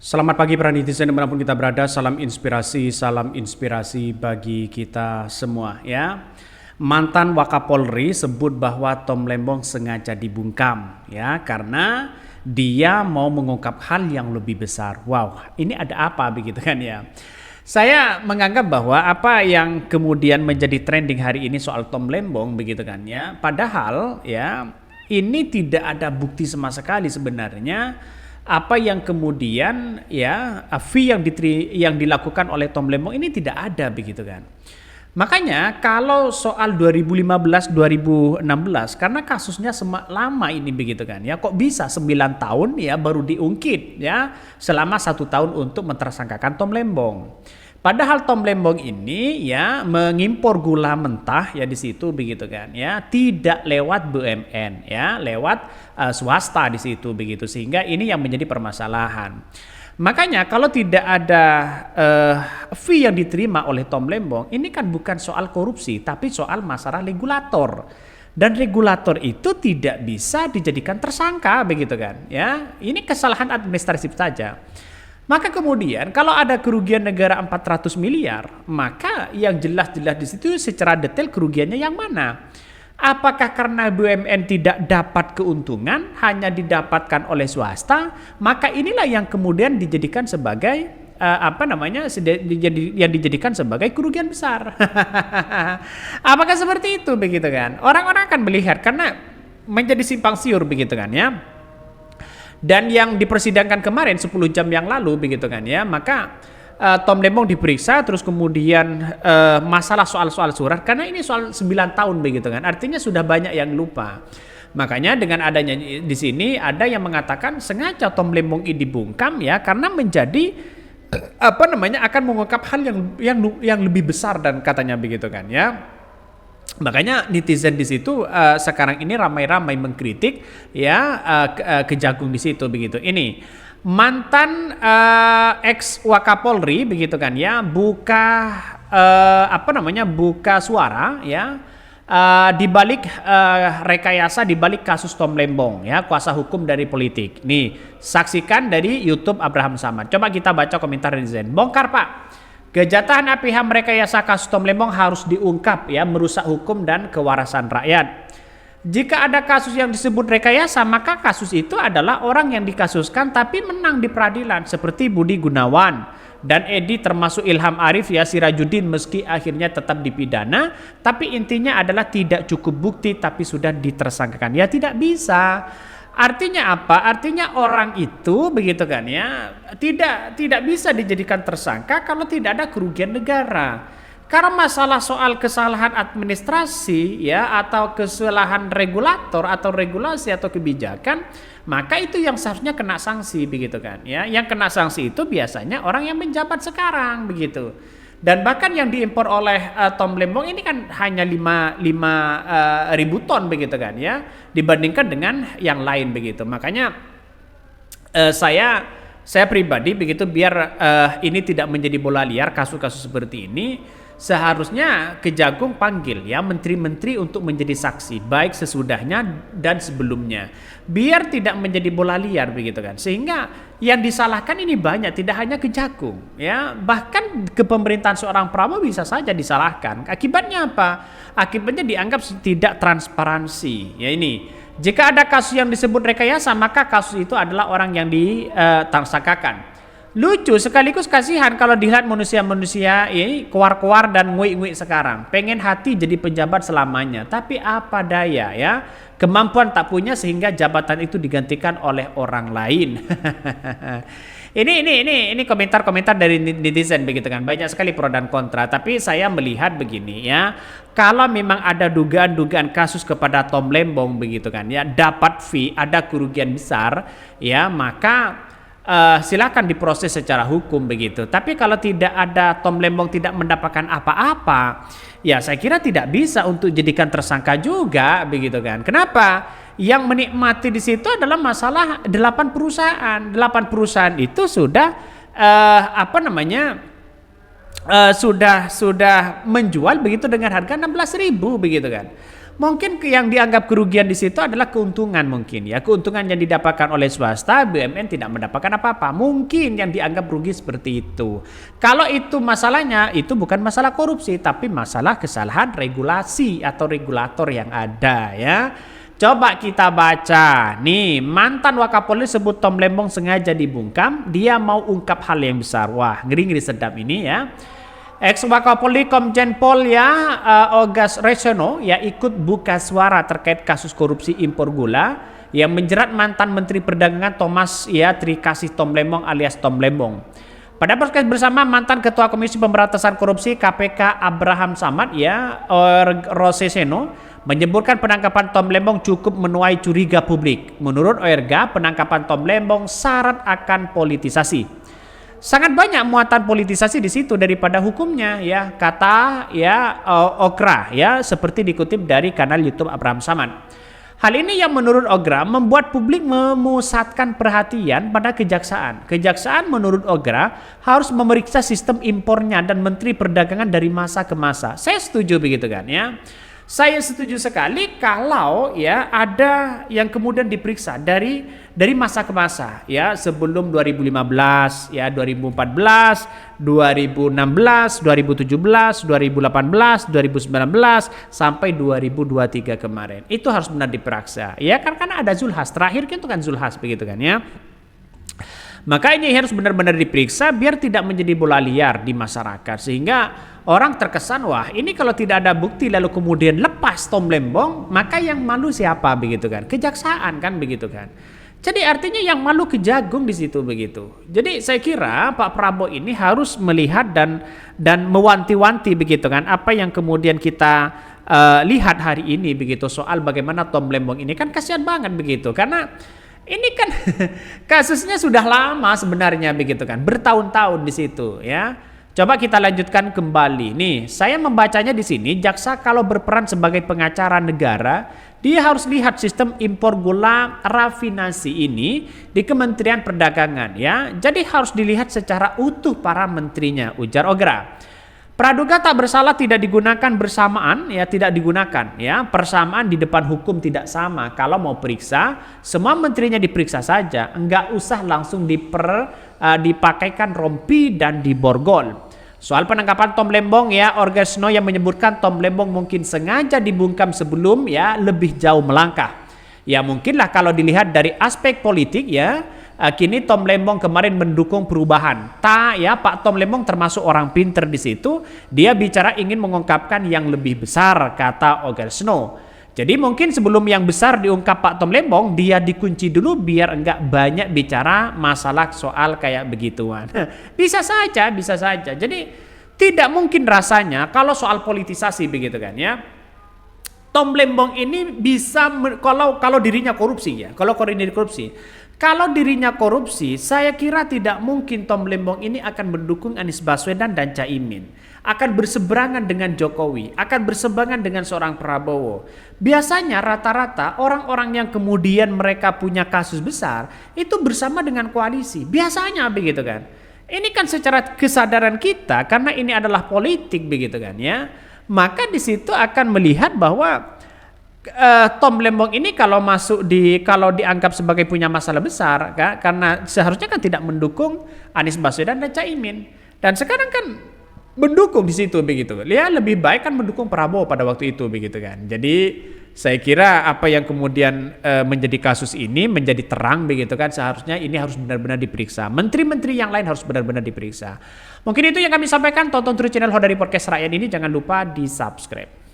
Selamat pagi para netizen dimanapun kita berada, salam inspirasi bagi kita semua ya. Mantan Wakapolri sebut bahwa Tom Lembong sengaja dibungkam ya karena dia mau mengungkap hal yang lebih besar. Wow, ini ada apa begitu kan ya. Saya menganggap bahwa apa yang kemudian menjadi trending hari ini soal Tom Lembong begitu kan ya. Padahal ya ini tidak ada bukti sama sekali sebenarnya apa yang kemudian ya fee yang dilakukan oleh Tom Lembong ini tidak ada begitu kan. Makanya kalau soal 2015 2016 karena kasusnya lama ini begitu kan ya, kok bisa 9 tahun ya baru diungkit ya selama 1 tahun untuk mentersangkakan Tom Lembong. Padahal Tom Lembong ini ya mengimpor gula mentah ya di situ begitu kan ya, tidak lewat BUMN ya, lewat swasta di situ begitu, sehingga ini yang menjadi permasalahan. Makanya kalau tidak ada fee yang diterima oleh Tom Lembong, ini kan bukan soal korupsi tapi soal masalah regulator. Dan regulator itu tidak bisa dijadikan tersangka begitu kan ya. Ini kesalahan administratif saja. Maka kemudian kalau ada kerugian negara 400 miliar, maka yang jelas-jelas di situ secara detail kerugiannya yang mana? Apakah karena BUMN tidak dapat keuntungan, hanya didapatkan oleh swasta, maka inilah yang kemudian dijadikan sebagai yang dijadikan sebagai kerugian besar. Apakah seperti itu begitu kan? Orang-orang akan melihat karena menjadi simpang siur begitu kan ya. Dan yang dipersidangkan kemarin 10 jam yang lalu begitu kan ya, maka Tom Lembong diperiksa terus kemudian masalah soal-soal surat karena ini soal 9 tahun begitu kan, artinya sudah banyak yang lupa. Makanya dengan adanya di sini ada yang mengatakan sengaja Tom Lembong ini dibungkam ya karena menjadi akan mengungkap hal yang lebih besar dan katanya begitu kan ya. Makanya netizen di situ sekarang ini ramai-ramai mengkritik ya Kejagung di situ begitu. Ini mantan ex Wakapolri begitu kan ya buka buka suara ya di balik rekayasa di balik kasus Tom Lembong ya, kuasa hukum dari politik. Nih, saksikan dari YouTube Abraham Samad. Coba kita baca komentar netizen. Bongkar Pak. Kejahatan APH merekayasa kasus Tom Lembong harus diungkap ya, merusak hukum dan kewarasan rakyat. Jika ada kasus yang disebut rekayasa, maka kasus itu adalah orang yang dikasuskan tapi menang di peradilan seperti Budi Gunawan dan Edi termasuk Ilham Arif ya Sirajuddin meski akhirnya tetap dipidana, tapi intinya adalah tidak cukup bukti tapi sudah ditersangkakan. Ya tidak bisa. Artinya apa? Artinya orang itu begitu kan ya tidak bisa dijadikan tersangka kalau tidak ada kerugian negara. Karena masalah soal kesalahan administrasi ya atau kesalahan regulator atau regulasi atau kebijakan, maka itu yang seharusnya kena sanksi begitu kan ya. Yang kena sanksi itu biasanya orang yang menjabat sekarang begitu. Dan bahkan yang diimpor oleh Tom Lembong ini kan hanya 5 ribu ton begitu kan ya, dibandingkan dengan yang lain begitu. Makanya saya pribadi begitu biar ini tidak menjadi bola liar kasus-kasus seperti ini, seharusnya Kejagung panggil ya menteri-menteri untuk menjadi saksi baik sesudahnya dan sebelumnya, biar tidak menjadi bola liar begitu kan, sehingga yang disalahkan ini banyak, tidak hanya Kejagung ya, bahkan kepemerintahan seorang Prabowo bisa saja disalahkan. Akibatnya apa? Akibatnya dianggap tidak transparansi ya. Ini jika ada kasus yang disebut rekayasa, maka kasus itu adalah orang yang ditersangkakan. Lucu sekaligus kasihan kalau dilihat manusia-manusia ini keluar-keluar dan nguik-nguik sekarang. Pengen hati jadi pejabat selamanya. Tapi apa daya ya. Kemampuan tak punya sehingga jabatan itu digantikan oleh orang lain. Ini komentar-komentar dari netizen begitu kan. Banyak sekali pro dan kontra. Tapi saya melihat begini ya. Kalau memang ada dugaan-dugaan kasus kepada Tom Lembong begitu kan ya, dapat fee, ada kerugian besar ya, maka silakan diproses secara hukum begitu. Tapi kalau tidak ada, Tom Lembong tidak mendapatkan apa-apa, ya saya kira tidak bisa untuk jadikan tersangka juga begitu kan. Kenapa? Yang menikmati di situ adalah masalah 8 perusahaan. 8 perusahaan itu sudah sudah menjual begitu dengan harga 16.000 begitu kan. Mungkin yang dianggap kerugian di situ adalah keuntungan mungkin ya. Keuntungan yang didapatkan oleh swasta, BUMN tidak mendapatkan apa-apa. Mungkin yang dianggap rugi seperti itu. Kalau itu masalahnya, itu bukan masalah korupsi, tapi masalah kesalahan regulasi atau regulator yang ada ya. Coba kita baca. Nih, mantan Wakapolri sebut Tom Lembong sengaja dibungkam, dia mau ungkap hal yang besar. Wah, ngeri-ngeri sedap ini ya. Ex Wakapolri Komjen Pol ya Ogas Resono ya ikut buka suara terkait kasus korupsi impor gula yang menjerat mantan Menteri Perdagangan Thomas ya Trikasih Tom Lembong alias Tom Lembong. Pada podcast bersama mantan Ketua Komisi Pemberantasan Korupsi KPK Abraham Samad ya Roseseno menyebutkan penangkapan Tom Lembong cukup menuai curiga publik. Menurut ORGA, penangkapan Tom Lembong syarat akan politisasi. Sangat banyak muatan politisasi di situ daripada hukumnya ya, kata ya Okra ya, seperti dikutip dari kanal YouTube Abraham Samad. Hal ini yang menurut Ogra membuat publik memusatkan perhatian pada kejaksaan. Kejaksaan menurut Ogra harus memeriksa sistem impornya dan Menteri Perdagangan dari masa ke masa. Saya setuju begitu kan ya. Saya setuju sekali kalau ya ada yang kemudian diperiksa dari masa ke masa ya, sebelum 2015 ya, 2014, 2016, 2017, 2018, 2019 sampai 2023 kemarin. Itu harus benar diperiksa. Ya karena ada Zulhas, terakhir itu kan Zulhas begitu kan ya. Maka ini harus benar-benar diperiksa biar tidak menjadi bola liar di masyarakat, sehingga orang terkesan wah ini kalau tidak ada bukti lalu kemudian lepas Tom Lembong, maka yang malu siapa begitu kan? Kejaksaan kan begitu kan? Jadi artinya yang malu Kejagung di situ begitu. Jadi saya kira Pak Prabowo ini harus melihat dan mewanti-wanti begitu kan, apa yang kemudian kita lihat hari ini begitu soal bagaimana Tom Lembong ini kan kasihan banget begitu, karena ini kan kasusnya sudah lama sebenarnya begitu kan, bertahun-tahun di situ ya. Coba kita lanjutkan kembali. Nih, saya membacanya di sini, jaksa kalau berperan sebagai pengacara negara, dia harus lihat sistem impor gula rafinasi ini di Kementerian Perdagangan ya. Jadi harus dilihat secara utuh para menterinya, ujar Ogra. Praduga tak bersalah tidak digunakan bersamaan ya, tidak digunakan ya, persamaan di depan hukum tidak sama. Kalau mau periksa semua menterinya diperiksa saja, enggak usah langsung dipakaikan rompi dan diborgol. Soal penangkapan Tom Lembong ya, Orgasno yang menyebutkan Tom Lembong mungkin sengaja dibungkam sebelum ya lebih jauh melangkah. Ya mungkinlah kalau dilihat dari aspek politik ya. Kini Tom Lembong kemarin mendukung perubahan. Pak Tom Lembong termasuk orang pinter di situ. Dia bicara ingin mengungkapkan yang lebih besar, kata Ogersno. Jadi mungkin sebelum yang besar diungkap Pak Tom Lembong, dia dikunci dulu biar enggak banyak bicara masalah soal kayak begituan. Bisa saja, bisa saja. Jadi tidak mungkin rasanya kalau soal politisasi begitu kan ya. Tom Lembong ini bisa kalau dirinya korupsi ya, kalau dirinya korupsi, saya kira tidak mungkin Tom Lembong ini akan mendukung Anies Baswedan dan Caimin, akan berseberangan dengan Jokowi, akan berseberangan dengan seorang Prabowo. Biasanya rata-rata orang-orang yang kemudian mereka punya kasus besar itu bersama dengan koalisi, biasanya begitu kan. Ini kan secara kesadaran kita, karena ini adalah politik begitu kan ya. Maka di situ akan melihat bahwa Tom Lembong ini kalau dianggap sebagai punya masalah besar kan, karena seharusnya kan tidak mendukung Anies Baswedan dan Caimin, dan sekarang kan mendukung di situ begitu. Ya lebih baik kan mendukung Prabowo pada waktu itu begitu kan. Jadi saya kira apa yang kemudian menjadi kasus ini menjadi terang begitu kan, seharusnya ini harus benar-benar diperiksa. Menteri-menteri yang lain harus benar-benar diperiksa. Mungkin itu yang kami sampaikan. Tonton terus channel Hodari Podcast Rakyat ini, jangan lupa di subscribe.